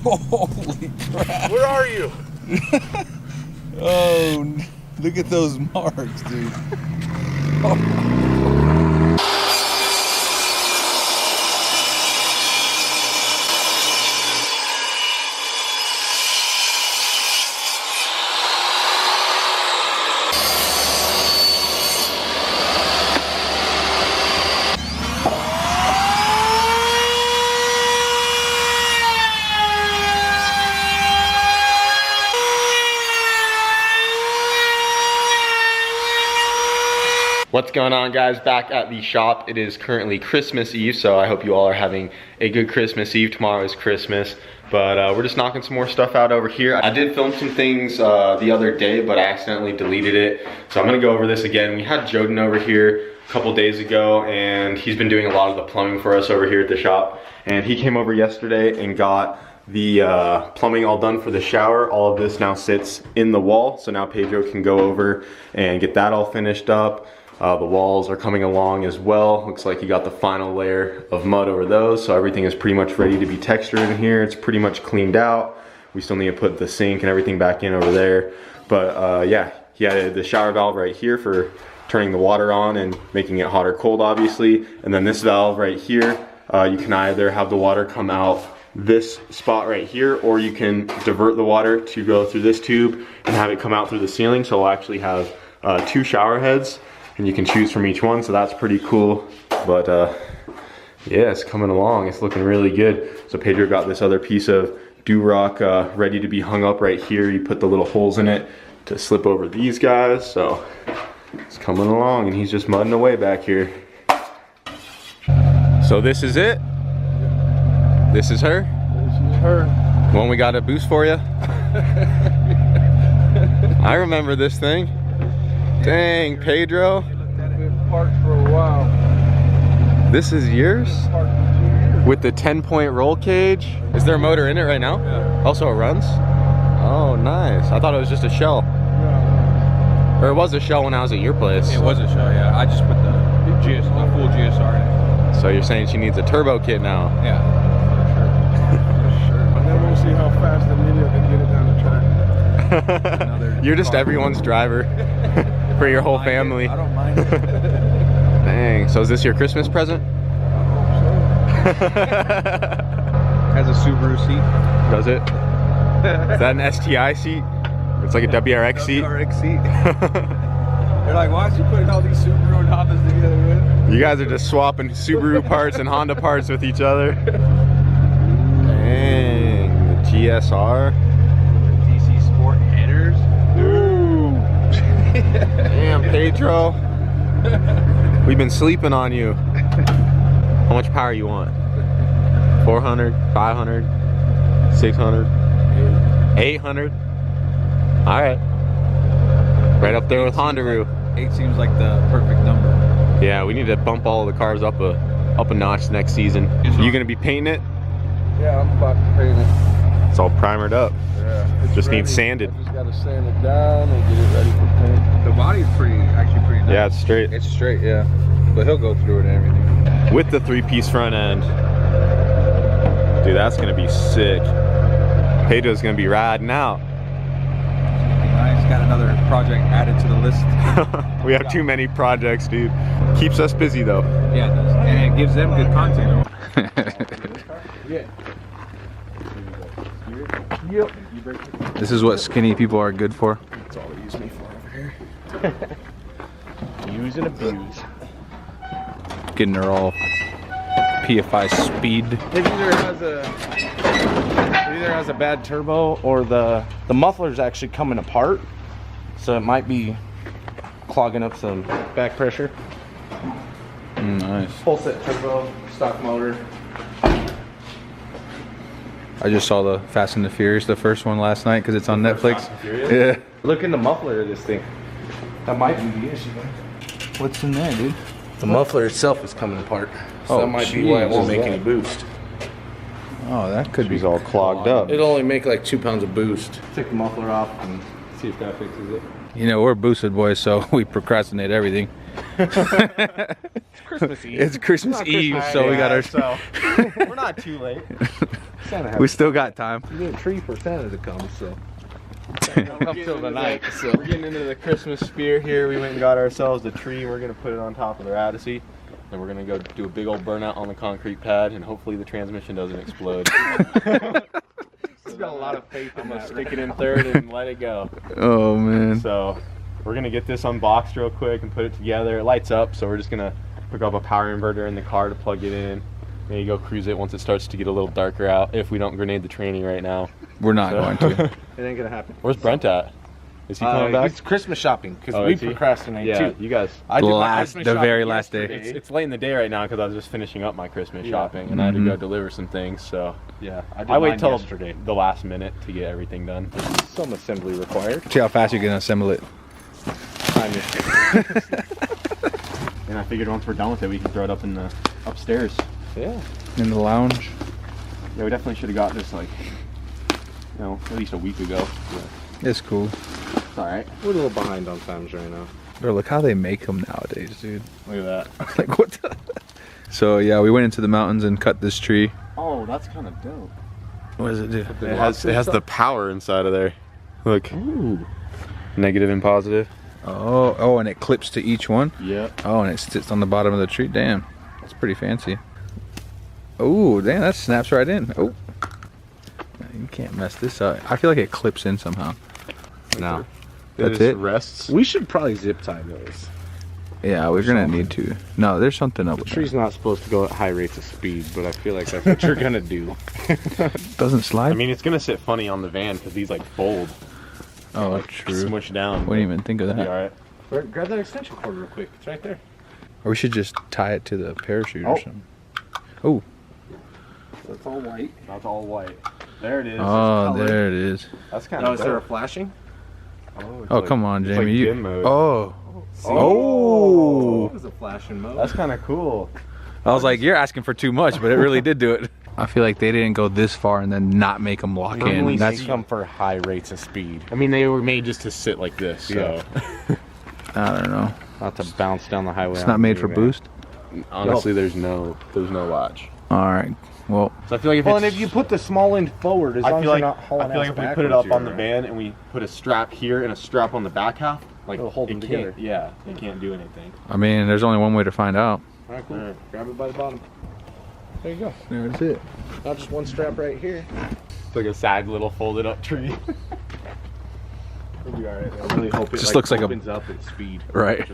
Holy crap. Where are you? Oh, look at those marks, dude. What's going on, guys? Back at the shop. It is currently Christmas Eve, so I hope you all are having a good Christmas Eve. Tomorrow is Christmas, but we're just knocking some more stuff out over here. I did film some things the other day, but I accidentally deleted it, so I'm gonna go over this again. We had Joden over here a couple days ago, and he's been doing a lot of the plumbing for us over here at the shop, and he came over yesterday and got the plumbing all done for the shower. All of this now sits in the wall, so now Pedro can go over and get that all finished up. The walls are coming along as well. Looks like you got the final layer of mud over those, so everything is pretty much ready to be textured in here. It's pretty much cleaned out. We still need to put the sink and everything back in over there. But yeah, he had the shower valve right here for turning the water on and making it hot or cold, obviously. And then this valve right here, you can either have the water come out this spot right here, or you can divert the water to go through this tube and have it come out through the ceiling. So we'll actually have 2 shower heads, and you can choose from each one, so that's pretty cool. But yeah, it's coming along. It's looking really good. So Pedro got this other piece of Durock ready to be hung up right here. You put the little holes in it to slip over these guys. So it's coming along, and he's just mudding away back here. So this is it. This is her. This is her. One we got a boost for you. I remember this thing. Dang, Pedro. Been parked for a while. This is yours? With the 10-point roll cage? Is there a motor in it right now? Yeah. Also, it runs? Oh, nice. I thought it was just a shell. Yeah. Or it was a shell when I was at your place. It was a shell, yeah. I just put the full GSR in it. So you're saying she needs a turbo kit now? Yeah, Sure. And then we'll see how fast the Minivan can get it down the track. You're just everyone's driver for your whole family. I don't mind it. Dang, so is this your Christmas present? I hope so. Has a Subaru seat. Does it? Is that an STI seat? It's like a WRX seat? WRX seat. They're like, why is he putting all these Subaru and Hondas together with? You guys are just swapping Subaru parts and Honda parts with each other. Dang, the GSR. DC Sport headers. Ooh. Damn, Pedro. We've been sleeping on you. How much power you want? 400, 500, 600, 800? All right. Right up there with Hondaroo. 8 seems like the perfect number. Yeah, we need to bump all the cars up a notch next season. You gonna be painting it? Yeah, I'm about to paint it. It's all primered up. Yeah. Just needs sanded. I just gotta sand it down and get it ready for paint. The body's actually pretty nice. Yeah, it's straight. It's straight, yeah. But he'll go through it and everything. With the 3-piece front end. Dude, that's gonna be sick. Pedro's gonna be riding out. Nice, got another project added to the list. We have too many projects, dude. Keeps us busy though. Yeah, it does. And it gives them good content. Yeah. Yep. This is what skinny people are good for. That's all they use me for over here. Use and abuse. Getting her all PFI speed. It either has a bad turbo, or the muffler's actually coming apart, so it might be clogging up some back pressure. Nice. Full set turbo, stock motor. I just saw the Fast and the Furious, the first one last night, because it's on Netflix. Yeah. Look in the muffler of this thing. That might be the issue. What's in there, dude? The muffler itself is coming apart, so Oh, that might be why it won't jeez. make any boost. Oh, that could be She's all clogged up. It'll only make like 2 pounds of boost. Take the muffler off and see if that fixes it. You know, we're boosted boys, so we procrastinate everything. It's Christmas Eve. It's Christmas Eve, so we got our. So we're not too late. Santa has We still got time. You need a tree for Santa to come, so. Up till the night, so. We're getting into the Christmas spirit here. We went and got ourselves a tree. We're gonna put it on top of the Radici, and we're gonna go do a big old burnout on the concrete pad, and hopefully the transmission doesn't explode. He's got a lot of faith in I'm gonna that. stick it in third and let it go. Oh man. So we're gonna get this unboxed real quick and put it together. It lights up, so we're just gonna hook up a power inverter in the car to plug it in. Maybe go cruise it once it starts to get a little darker out, if we don't grenade the training right now. We're not going to. It ain't gonna happen. Where's Brent at? Is he coming back? It's Christmas shopping, because Oh, we is he? procrastinate Yeah, too. you guys. I did my Last, Christmas the shopping very last day. yesterday. It's late in the day right now because I was just finishing up my Christmas Yeah. shopping, and I had to go deliver some things, so Yeah, I did I wait mine till yesterday. the last minute to get everything done. Some assembly required. See how fast you can assemble it. And I figured once we're done with it, we can throw it up in the upstairs. Yeah. In the lounge. Yeah, we definitely should have got this like, at least a week ago. It's cool. It's all right. We're a little behind on times right now. Bro, look how they make them nowadays, dude. Look at that. Like, what the? So, yeah, we went into the mountains and cut this tree. Oh, that's kind of dope. What does it do? It has the power inside of there. Look. Ooh. Negative and positive. Oh, and it clips to each one? Yep. Oh, and it sits on the bottom of the tree. Damn, that's pretty fancy. Oh, damn, that snaps right in. Oh, you can't mess this up. I feel like it clips in somehow. No. That's it? Rests. We should probably zip tie those. Yeah, we're gonna need to. No, there's something up The with tree's not supposed to go at high rates of speed, but I feel like that's what you're gonna do. that. Doesn't slide? I mean, it's gonna sit funny on the van because these like fold, oh, like, true. smush down. Wouldn't even think of It'll be that. all right. Grab that extension cord real quick. It's right there. Or we should just tie it to the parachute Oh. or something. Oh, That's all white. That's all white. There it is. oh, there it is. That's kind Now, of is there a flashing? Oh, come on, it's Jamie. like you. dim mode. Oh. Oh, it was a flashing mode. That's kind of cool. I was like, you're asking for too much, but it really did do it. I feel like they didn't go this far and then not make them lock Normally in. they That's, come for high rates of speed. I mean, they were made just to sit like this. So I don't know. Not to bounce down the highway. It's not made for boost. honestly, there's no latch. All right. Well, So I feel like if Well, it's, and if you put the small end forward, as I long feel as like you're not hauling if we put it up on the van and we put a strap here and a strap on the back half, like It'll hold it them can't- together. Yeah, it can't do anything. I mean, there's only one way to find out. All right, cool. Grab it by the bottom. There you go. There's it. Not just one strap right here. It's like a sad little folded up tree. It'll be all right. I really hope it Just looks like a- opens up at speed. Right.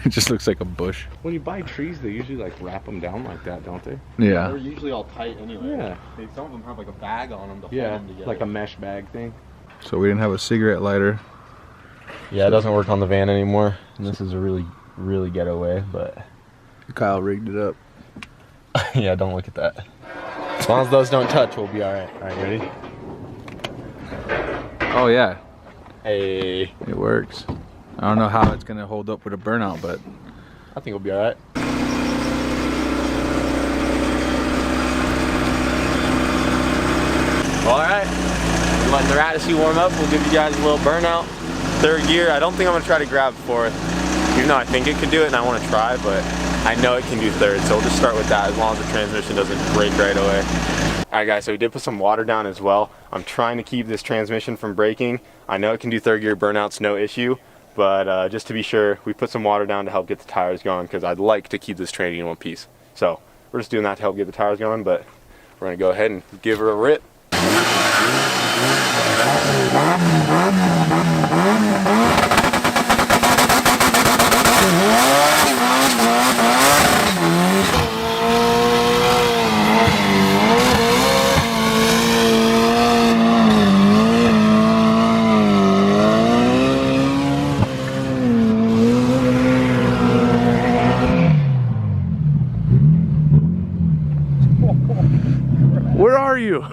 It just looks like a bush. When you buy trees, they usually like wrap them down like that, don't they? They're Yeah. usually all tight anyway. Yeah. Some of them have like a bag on them to hold Yeah, them together. like a mesh bag thing. So we didn't have a cigarette lighter. Yeah, it doesn't work on the van anymore. And this is a really getaway, but Kyle rigged it up. yeah, don't look at that. As long as those don't touch, we'll be all right. All right, ready? Oh yeah, Hey, it works. I don't know how it's gonna hold up with a burnout, but I think we'll be all right. Well, all right. We're letting the Radici warm up. We'll give you guys a little burnout. Third gear. I don't think I'm gonna try to grab fourth, even though I think it could do it and I want to try, but I know it can do third, so we'll just start with that as long as the transmission doesn't break right away. All right, guys, so we did put some water down as well. I'm trying to keep this transmission from breaking. I know it can do third gear burnouts, no issue, but just to be sure, we put some water down to help get the tires going because I'd like to keep this training in one piece. So we're just doing that to help get the tires going, but we're gonna go ahead and give her a rip. Where are you?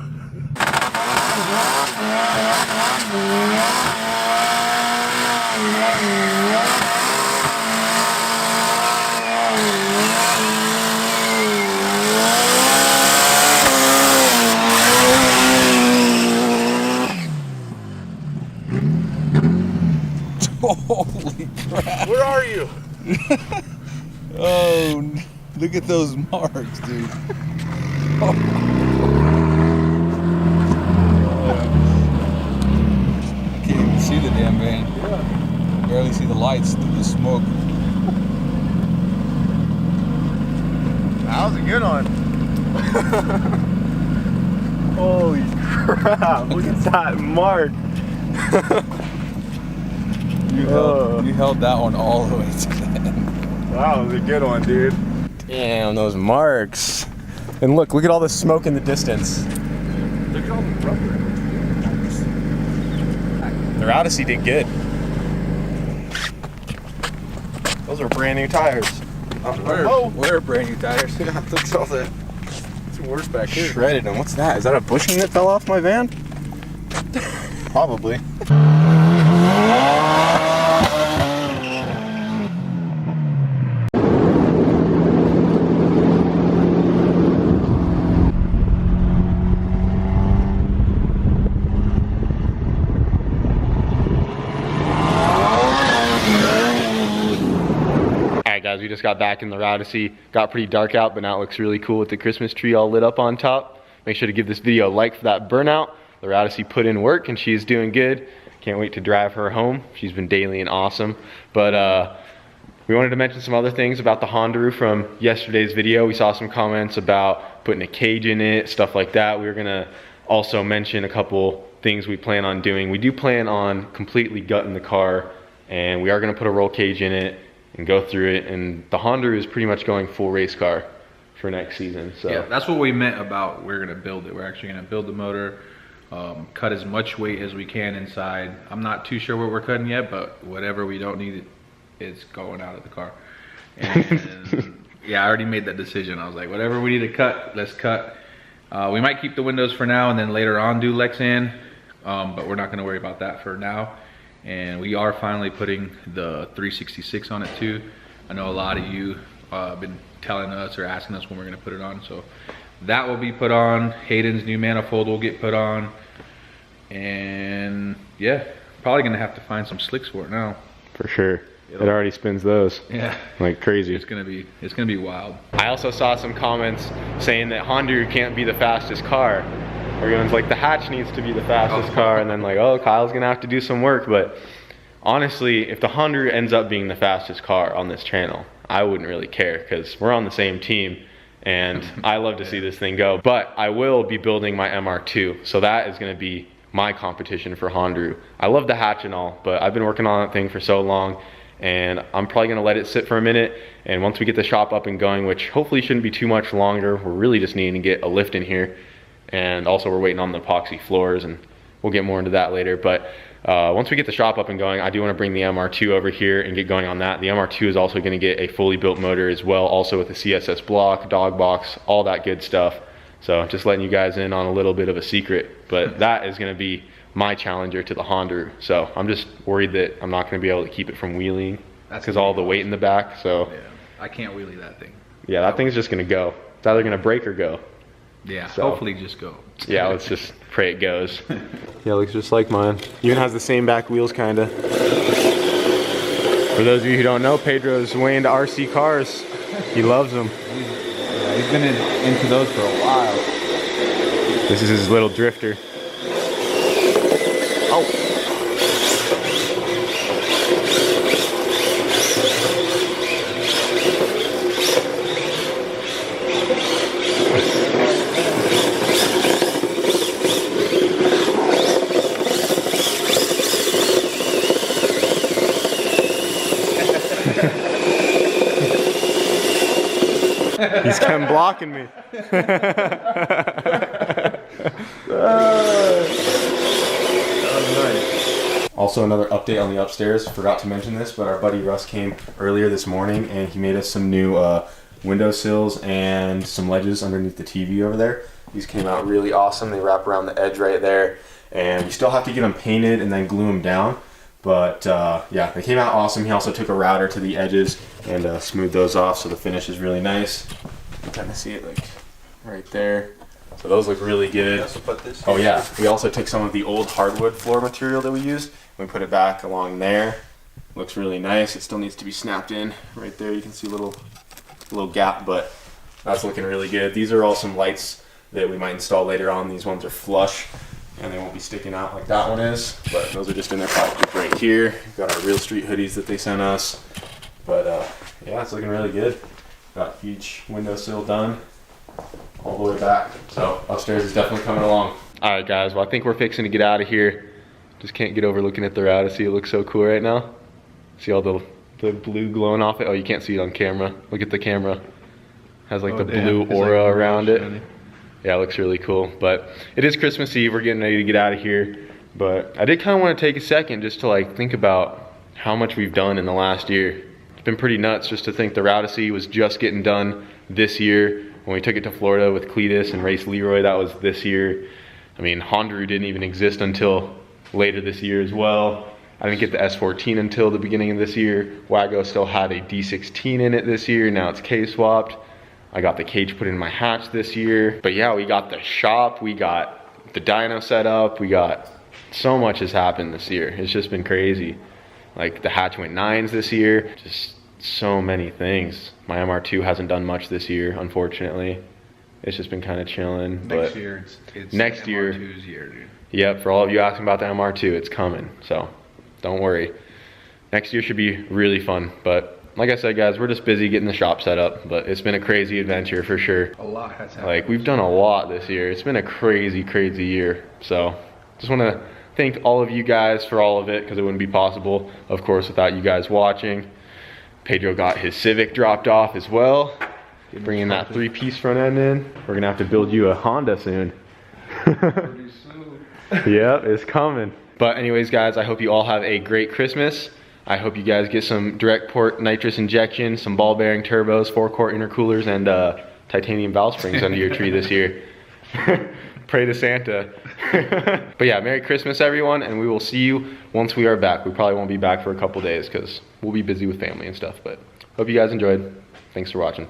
holy crap! Where are you? Oh, look at those marks, dude. lights through the smoke. That was a good one. Holy crap, look at that mark. You held that one all the way to the end. That was a good one, dude. Damn, those marks. And look at all the smoke in the distance. Look at all the rubber. The Odyssey did good. Those are brand new tires. Where are brand new tires? Look at all that. Some worse back here. Shredded them. What's that? Is that a bushing that fell off my van? Probably. Guys, we just got back in the Odyssey. Got pretty dark out, but now it looks really cool with the Christmas tree all lit up on top. Make sure to give this video a like for that Burnout. The Odyssey put in work and she is doing good. Can't wait to drive her home. She's been daily and awesome. But we wanted to mention some other things about the Honda from yesterday's video. We saw some comments about putting a cage in it, stuff like that. We were gonna also mention a couple things we plan on doing. We do plan on completely gutting the car, and we are gonna put a roll cage in it and go through it, and the Honda is pretty much going full race car for next season. So yeah, that's what we meant about we're gonna build it. We're actually gonna build the motor, cut as much weight as we can inside. I'm not too sure what we're cutting yet, but whatever we don't need, it's going out of the car. And yeah, I already made that decision. I was like, whatever we need to cut, let's cut. We might keep the windows for now and then later on do Lexan, but we're not gonna worry about that for now. And we are finally putting the 366 on it too. I know a lot of you have been telling us or asking us when we're gonna put it on. So that will be put on. Hayden's new manifold will get put on. And yeah, probably gonna have to find some slicks for it now. for sure. It already spins those. Yeah. Like crazy. It's gonna be wild. I also saw some comments saying that Honda can't be the fastest car. Everyone's like, the hatch needs to be the fastest car, and then like, oh, Kyle's gonna have to do some work. But honestly, if the Honda ends up being the fastest car on this channel, I wouldn't really care, because we're on the same team and I love to see this thing go. But I will be building my MR2, so that is gonna be my competition for Honda. I love the hatch and all, but I've been working on that thing for so long, and I'm probably gonna let it sit for a minute. And once we get the shop up and going, which hopefully shouldn't be too much longer, we're really just needing to get a lift in here. And also we're waiting on the epoxy floors, and we'll get more into that later. But once we get the shop up and going, I do want to bring the MR2 over here and get going on that. The MR2 is also going to get a fully built motor as well, also with a CSS block, dog box, all that good stuff. So just letting you guys in on a little bit of a secret, but that is going to be my challenger to the Honda. So I'm just worried that I'm not going to be able to keep it from wheeling because all the weight in the back. So yeah, I can't wheelie that thing. Yeah, that thing's just going to go. It's either going to break or go. Yeah, so, hopefully just go. Yeah, let's just pray it goes. Yeah, it looks just like mine. Even has the same back wheels, kinda. For those of you who don't know, Pedro's way into RC cars. He loves them. Yeah, he's been into those for a while. This is his little drifter. Oh. He's kind of blocking me. Also, another update on the upstairs. Forgot to mention this, but our buddy Russ came earlier this morning and he made us some new windowsills and some ledges underneath the TV over there. These came out really awesome. They wrap around the edge right there, and we still have to get them painted and then glue them down. But yeah, they came out awesome. He also took a router to the edges and smoothed those off, so the finish is really nice. You can kind of see it like right there. So those look really good. Oh yeah, we also took some of the old hardwood floor material that we used. We put it back along there. Looks really nice. It still needs to be snapped in right there. You can see a little gap, but that's looking really good. These are all some lights that we might install later on. These ones are flush. and they won't be sticking out like that one is. But those are just in their package right here. We've got our Real Street hoodies that they sent us. But yeah, it's looking really good. Got huge windowsill done all the way back. So upstairs is definitely coming along. All right, guys. Well, I think we're fixing to get out of here. Just can't get over looking at the Rowdy. It looks so cool right now. See all the blue glowing off it? Oh, you can't see it on camera. Look at the camera. Has like the blue aura around it. Yeah, it looks really cool. But it is Christmas Eve. We're getting ready to get out of here. But I did kind of want to take a second just to like think about how much we've done in the last year. It's been pretty nuts just to think the Rowdy was just getting done this year. When we took it to Florida with Cletus and Race Leroy, that was this year. I mean, Hondaru didn't even exist until later this year as well. I didn't get the S14 until the beginning of this year. Wago still had a D16 in it this year. Now it's K-swapped. I got the cage put in my hatch this year. But yeah, we got the shop. We got the dyno set up. We got so much has happened this year. It's just been crazy. Like the hatch went 9s this year. Just so many things. My MR2 hasn't done much this year, unfortunately. It's just been kind of chilling. Next year, it's next year, MR2's year, dude. Yep, for all of you asking about the MR2, it's coming. So don't worry. Next year should be really fun. But like I said, guys, we're just busy getting the shop set up. But it's been a crazy adventure for sure. A lot has happened. Like we've done a lot this year. It's been a crazy, crazy year. So just want to thank all of you guys for all of it, because it wouldn't be possible, of course, without you guys watching. Pedro got his Civic dropped off as well. Bringing that 3-piece front end in. We're gonna have to build you a Honda soon. Pretty soon. Yep, it's coming. But anyways, guys, I hope you all have a great Christmas. I hope you guys get some direct port nitrous injection, some ball bearing turbos, 4-quart intercoolers, and titanium valve springs under your tree this year. Pray to Santa. But yeah, Merry Christmas, everyone, and we will see you once we are back. We probably won't be back for a couple days because we'll be busy with family and stuff. But hope you guys enjoyed. Thanks for watching.